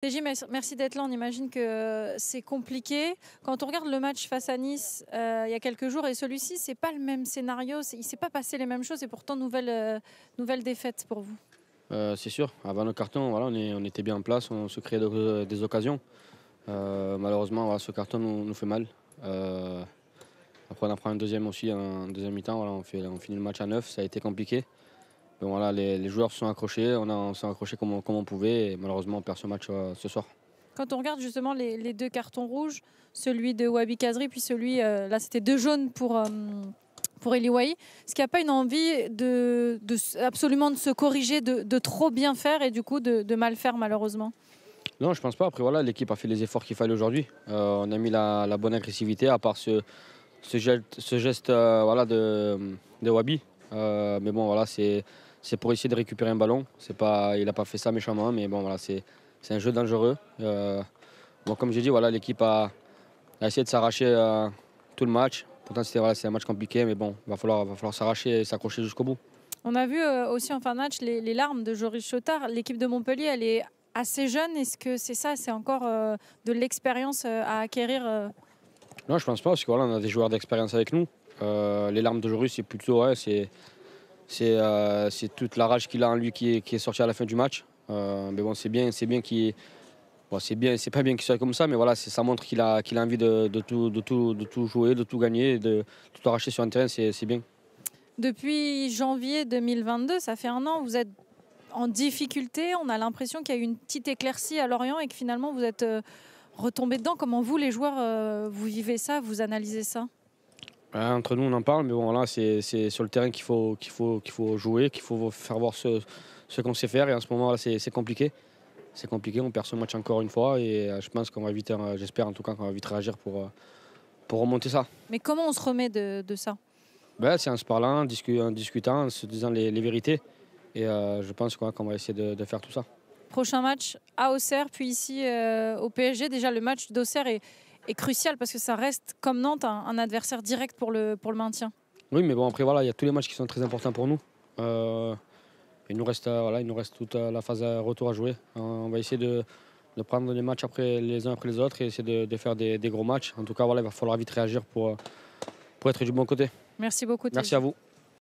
TJ, merci d'être là. On imagine que c'est compliqué. Quand on regarde le match face à Nice il y a quelques jours et celui-ci, c'est pas le même scénario. Il ne s'est pas passé les mêmes choses et pourtant nouvelle défaite pour vous. C'est sûr, avant le carton, voilà, on était bien en place, on se créait des occasions. Malheureusement, voilà, ce carton nous fait mal. Après, on en prend un deuxième aussi, en deuxième mi-temps. Voilà, on finit le match à 9, ça a été compliqué. Mais voilà, les joueurs se sont accrochés, on s'est accrochés comme on pouvait. Et malheureusement, on perd ce match ce soir. Quand on regarde justement les deux cartons rouges, celui de Wabi Kazri, puis celui, là c'était deux jaunes pour Eli Wahi, est-ce qu'il n'y a pas une envie absolument de se corriger, de trop bien faire et du coup de mal faire malheureusement? Non, je pense pas. Après, voilà, l'équipe a fait les efforts qu'il fallait aujourd'hui. On a mis la bonne agressivité, à part ce geste voilà, de Wabi. Mais bon, voilà, c'est pour essayer de récupérer un ballon. Il n'a pas fait ça méchamment, mais bon, voilà, c'est un jeu dangereux. Bon, comme j'ai dit, voilà, l'équipe a essayé de s'arracher tout le match. Pourtant, c'est un match compliqué, mais bon, il va falloir s'arracher et s'accrocher jusqu'au bout. On a vu aussi en fin de match les larmes de Joris Chotard. L'équipe de Montpellier, elle est assez jeune. Est-ce que c'est ça? C'est encore de l'expérience à acquérir Non, je pense pas, parce que voilà, on a des joueurs d'expérience avec nous. Les larmes de Joris, c'est plutôt, ouais, c'est toute la rage qu'il a en lui qui est sortie à la fin du match. Mais bon, c'est bien qu'il. Bon, c'est pas bien qu'il soit comme ça, mais voilà, ça montre qu'il a envie de tout jouer, de tout gagner, de tout arracher sur un terrain, c'est bien. Depuis janvier 2022, ça fait un an, vous êtes en difficulté. On a l'impression qu'il y a eu une petite éclaircie à Lorient et que finalement vous êtes retombé dedans. Comment vous, les joueurs, vous vivez ça, vous analysez ça? Entre nous, on en parle, mais bon, là, c'est sur le terrain qu'il faut jouer, qu'il faut faire voir ce qu'on sait faire. Et en ce moment, là, c'est compliqué. C'est compliqué, on perd ce match encore une fois et je pense qu'on va vite, j'espère en tout cas qu'on va vite réagir pour remonter ça. Mais comment on se remet de ça? Ben, c'est en se parlant, en discutant, en se disant les vérités. Et je pense qu'on va essayer de faire tout ça. Prochain match à Auxerre, puis ici au PSG. Déjà, le match d'Auxerre est crucial parce que ça reste, comme Nantes, un adversaire direct pour le maintien. Oui, mais bon, après, voilà, il y a tous les matchs qui sont très importants pour nous. Il nous reste toute la phase retour à jouer. On va essayer de prendre les matchs les uns après les autres et essayer de faire des gros matchs. En tout cas, voilà, il va falloir vite réagir pour être du bon côté. Merci beaucoup. Merci à vous.